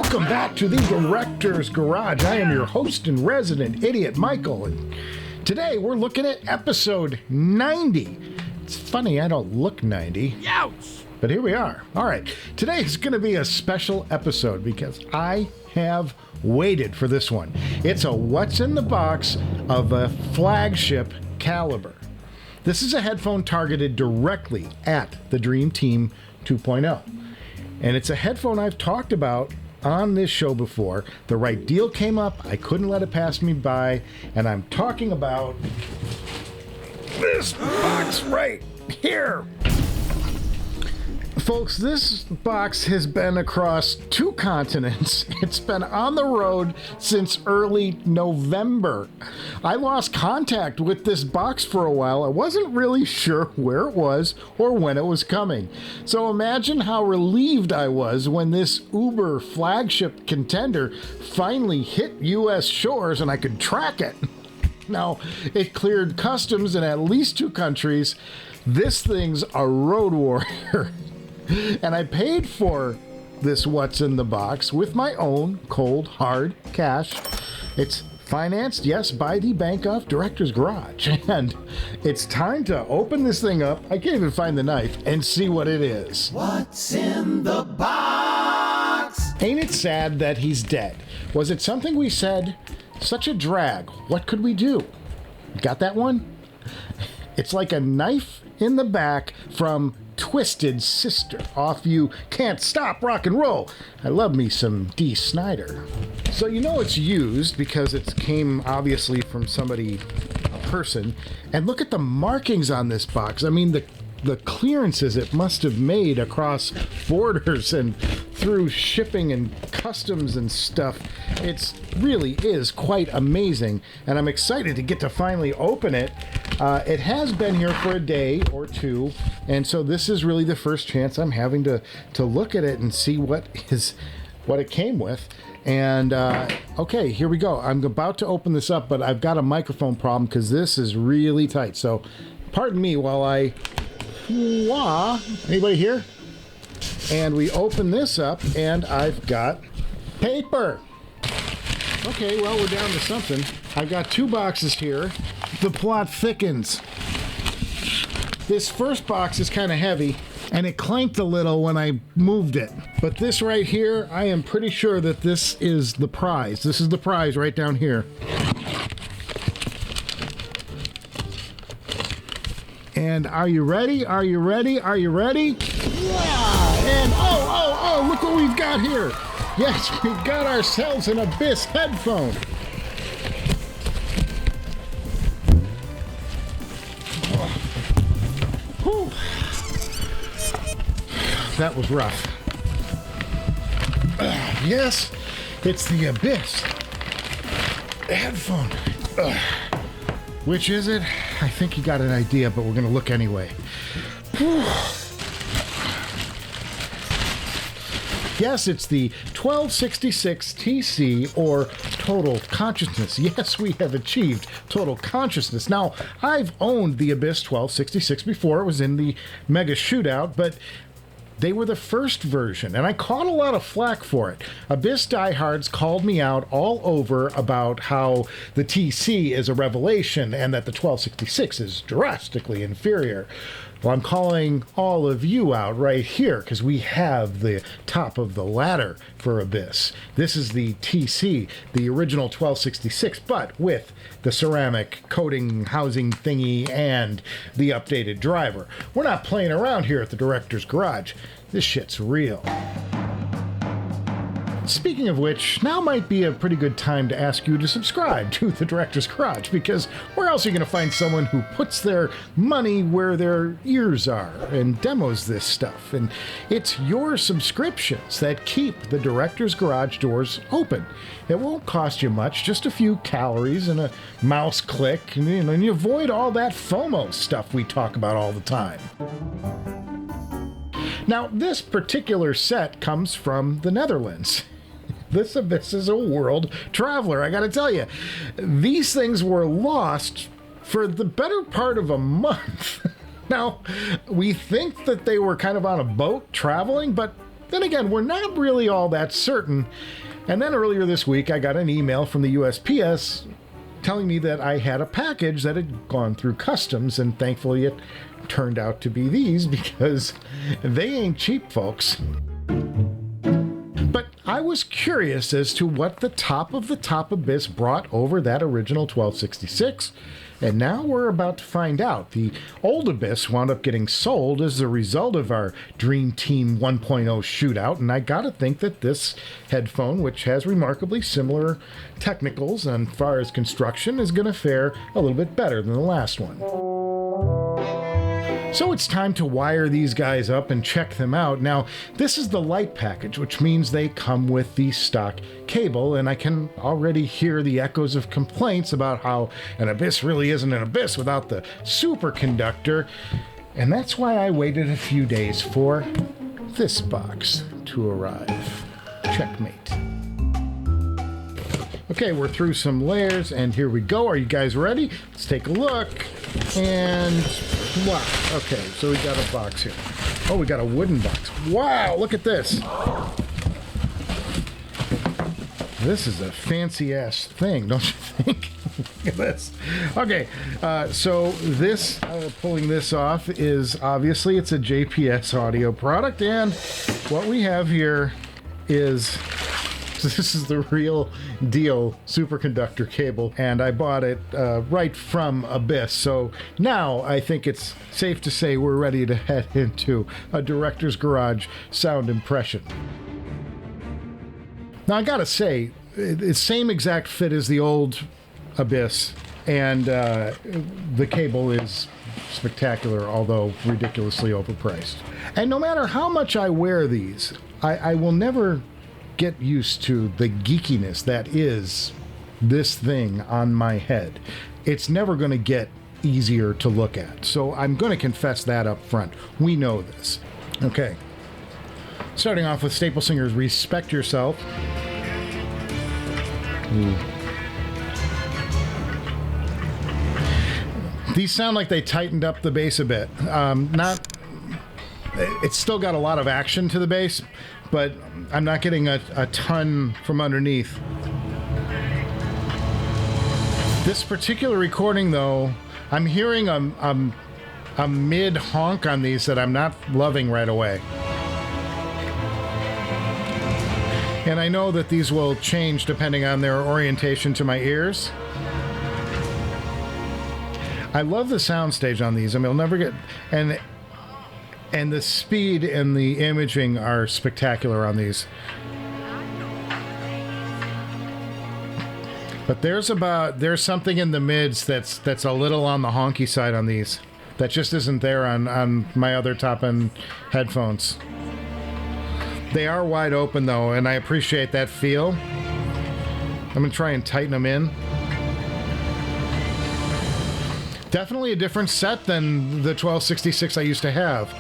Welcome back to the Director's Garage. I am your host and resident idiot, Michael, and today we're looking at episode 90. It's funny, I don't look 90. Ouch! But here we are. All right, today is going to be a special episode because I have waited for this one. It's a what's in the box of a flagship caliber. This is a headphone targeted directly at the Dream Team 2.0. And it's a headphone I've talked about on this show before. The right deal came up. I couldn't let it pass me by. And I'm talking about this box right here. Folks, this box has been across 2 continents. It's been on the road since early November. I lost contact with this box for a while. I wasn't really sure where it was or when it was coming. So imagine how relieved I was when this Uber flagship contender finally hit US shores and I could track it. Now, it cleared customs in at least 2 countries. This thing's a road warrior. And I paid for this what's in the box with my own cold, hard cash. It's financed, yes, by the Bank of Director's Garage. And it's time to open this thing up. I can't even find the knife and see what it is. What's in the box? Ain't it sad that he's dead? Was it something we said? Such a drag. What could we do? Got that one? It's like a knife in the back from Twisted Sister off You Can't Stop Rock and Roll. I love me some Dee Snider. So you know it's used because it came obviously from somebody, a person. And look at the markings on this box. I mean, the clearances it must have made across borders and through shipping and customs and stuff. It really is quite amazing, and I'm excited to get to finally open it. It has been here for a day or 2, and so this is really the first chance I'm having to look at it and see what it came with. And okay, here we go. I'm about to open this up, but I've got a microphone problem because this is really tight. So pardon me while I... Anybody here? And we open this up, and I've got paper. Okay, well, we're down to something. I've got 2 boxes here. The plot thickens. This first box is kind of heavy, and it clanked a little when I moved it. But this right here, I am pretty sure that this is the prize. This is the prize right down here. And are you ready? Are you ready? Are you ready? Yeah! And oh, look what we've got here. Yes, we've got ourselves an Abyss headphone. Whew. That was rough. Yes, it's the Abyss headphone. Which is it? I think you got an idea, but we're going to look anyway. Whew. Yes, it's the 1266 TC, or Total Consciousness. Yes, we have achieved Total Consciousness. Now, I've owned the Abyss 1266 before. It was in the Mega Shootout, but they were the first version, and I caught a lot of flack for it. Abyss diehards called me out all over about how the TC is a revelation and that the 1266 is drastically inferior. Well, I'm calling all of you out right here because we have the top of the ladder for Abyss. This is the TC, the original 1266, but with the ceramic coating housing thingy and the updated driver. We're not playing around here at the Director's Garage. This shit's real. Speaking of which, now might be a pretty good time to ask you to subscribe to the Director's Garage, because where else are you going to find someone who puts their money where their ears are and demos this stuff? And it's your subscriptions that keep the Director's Garage doors open. It won't cost you much, just a few calories and a mouse click, and you avoid all that FOMO stuff we talk about all the time. Now, this particular set comes from the Netherlands. This Abyss is a world traveler, I gotta tell you. These things were lost for the better part of a month. Now, we think that they were kind of on a boat traveling, but Then again, we're not really all that certain. And then earlier this week, I got an email from the USPS telling me that I had a package that had gone through customs, and thankfully it turned out to be these because they ain't cheap, folks. But I was curious as to what the top of the top Abyss brought over that original 1266, and now we're about to find out. The old Abyss wound up getting sold as a result of our Dream Team 1.0 shootout, and I gotta think that this headphone, which has remarkably similar technicals as far as construction, is gonna fare a little bit better than the last one. So it's time to wire these guys up and check them out. Now, this is the light package, which means they come with the stock cable, and I can already hear the echoes of complaints about how an Abyss really isn't an Abyss without the superconductor. And that's why I waited a few days for this box to arrive. Checkmate. Okay, we're through some layers, and here we go. Are you guys ready? Let's take a look. And wow. Okay, so we got a box here. Oh, we got a wooden box. Wow, look at this. This is a fancy-ass thing, don't you think? Look at this. Okay, so this, pulling this off is obviously it's a JPS audio product, and what we have here is... This is the real deal superconductor cable, and I bought it right from Abyss. So now I think it's safe to say we're ready to head into a director's garage sound impression. Now I gotta say, it's same exact fit as the old Abyss, and the cable is spectacular, although ridiculously overpriced. And no matter how much I wear these, I will never get used to the geekiness that is this thing on my head. It's never going to get easier to look at. So I'm going to confess that up front. We know this. Okay. Starting off with Staple Singer's Respect Yourself. Ooh. These sound like they tightened up the bass a bit. It's still got a lot of action to the bass, but I'm not getting a ton from underneath. This particular recording, though, I'm hearing a mid honk on these that I'm not loving right away. And I know that these will change depending on their orientation to my ears. I love the soundstage on these. I mean, I'll never get... And the speed and the imaging are spectacular on these. But there's something in the mids that's a little on the honky side on these. That just isn't there on my other top-end headphones. They are wide open though, and I appreciate that feel. I'm gonna try and tighten them in. Definitely a different set than the 1266 I used to have.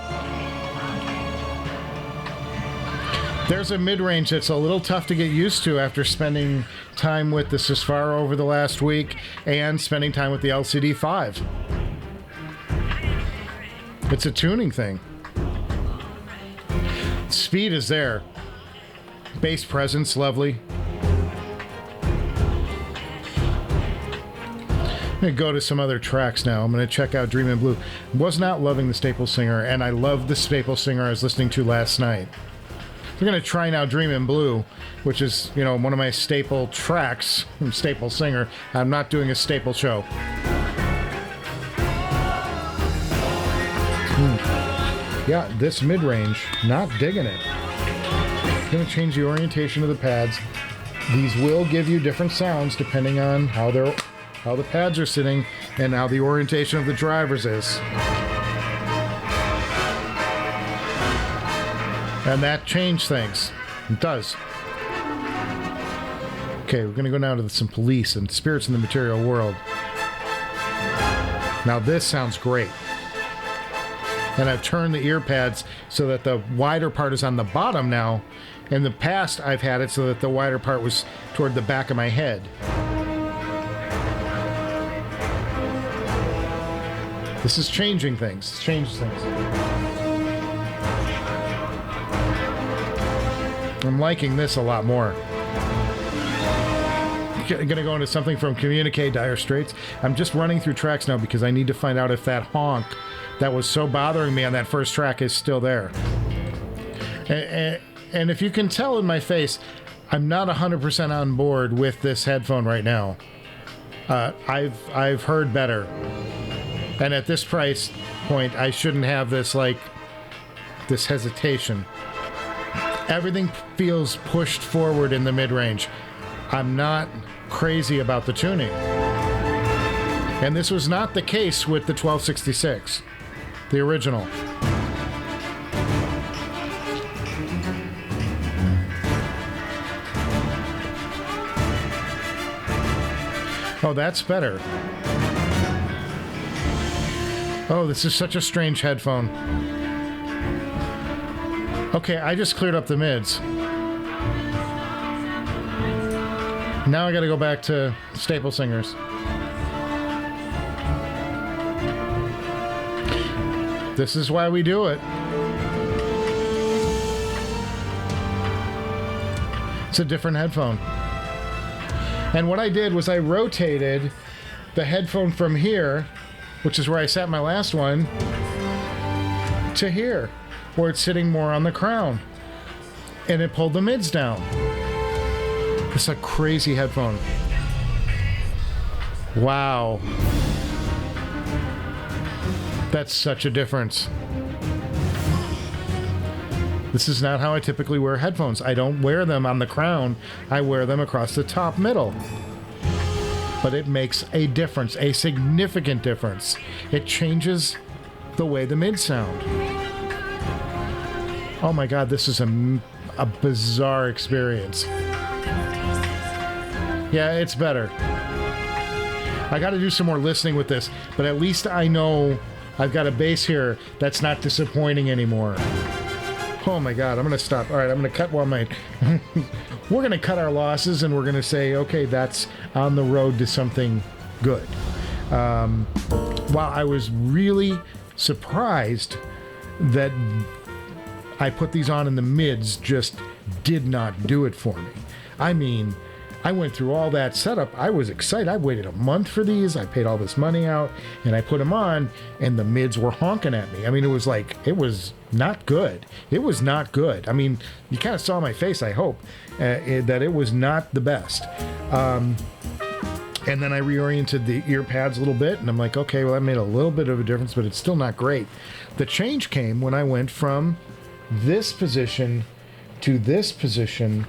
There's a mid-range that's a little tough to get used to after spending time with the Susvara over the last week and spending time with the LCD5. It's a tuning thing. Speed is there. Bass presence, lovely. I'm going to go to some other tracks now. I'm going to check out Dream in Blue. Was not loving the Staple Singer, and I love the Staple Singer I was listening to last night. We're going to try now Dream in Blue, which is, you know, one of my staple tracks from Staple Singer. I'm not doing a staple show. Yeah, this mid-range, not digging it. I'm going to change the orientation of the pads. These will give you different sounds depending on how the pads are sitting and how the orientation of the drivers is. And that changed things. It does. Okay, we're going to go now to some Police and Spirits in the Material World. Now this sounds great. And I've turned the ear pads so that the wider part is on the bottom now. In the past, I've had it so that the wider part was toward the back of my head. This is changing things. It's changed things. I'm liking this a lot more. Gonna go into something from Communique Dire Straits. I'm just running through tracks now because I need to find out if that honk that was so bothering me on that first track is still there. And if you can tell in my face, I'm not 100% on board with this headphone right now. I've heard better, and at this price point, I shouldn't have this this hesitation. Everything feels pushed forward in the mid-range. I'm not crazy about the tuning. And this was not the case with the 1266, the original. Oh, that's better. Oh, this is such a strange headphone. Okay, I just cleared up the mids. Now I gotta go back to Staple Singers. This is why we do it. It's a different headphone. And what I did was I rotated the headphone from here, which is where I sat my last one, to here, where it's sitting more on the crown. And it pulled the mids down. It's a crazy headphone. Wow. That's such a difference. This is not how I typically wear headphones. I don't wear them on the crown. I wear them across the top middle. But it makes a difference, a significant difference. It changes the way the mids sound. Oh my God, this is a bizarre experience. Yeah, it's better. I got to do some more listening with this, but at least I know I've got a bass here that's not disappointing anymore. Oh my God, I'm going to stop. All right, I'm going to cut while my... We're going to cut our losses and we're going to say, okay, that's on the road to something good. Wow, I was really surprised that I put these on in the mids just did not do it for me. I mean, I went through all that setup. I was excited. I waited a month for these. I paid all this money out, and I put them on, and the mids were honking at me. I mean, it was not good. It was not good. I mean, you kind of saw my face, I hope, that it was not the best. And then I reoriented the ear pads a little bit, and I'm like, okay, well, that made a little bit of a difference, but it's still not great. The change came when I went from this position to this position,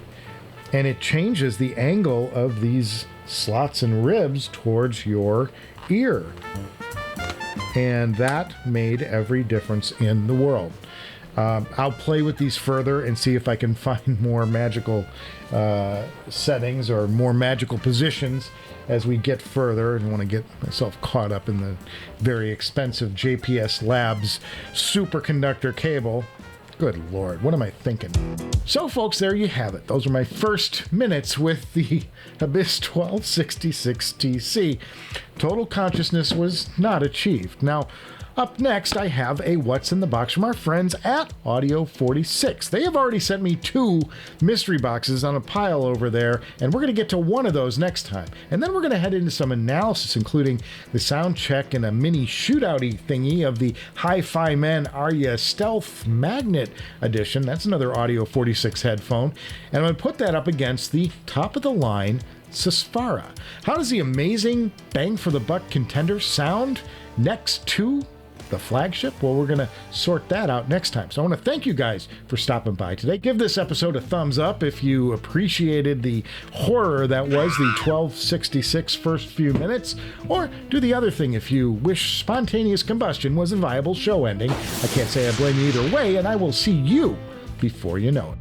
and it changes the angle of these slots and ribs towards your ear. And that made every difference in the world. I'll play with these further and see if I can find more magical settings or more magical positions as we get further. I don't want to get myself caught up in the very expensive JPS Labs superconductor cable. Good Lord, what am I thinking? So folks, there you have it. Those are my first minutes with the Abyss 1266 TC. Total consciousness was not achieved. Now, up next, I have a What's in the Box from our friends at Audio 46. They have already sent me 2 mystery boxes on a pile over there, and we're going to get to one of those next time. And then we're going to head into some analysis, including the sound check and a mini shootout-y thingy of the Hi-Fi Men Arya Stealth Magnet Edition. That's another Audio 46 headphone. And I'm going to put that up against the top-of-the-line Susvara. How does the amazing bang-for-the-buck contender sound next to the flagship? Well, we're going to sort that out next time. So I want to thank you guys for stopping by today. Give this episode a thumbs up if you appreciated the horror that was the 1266 first few minutes, or do the other thing if you wish spontaneous combustion was a viable show ending. I can't say I blame you either way, and I will see you before you know it.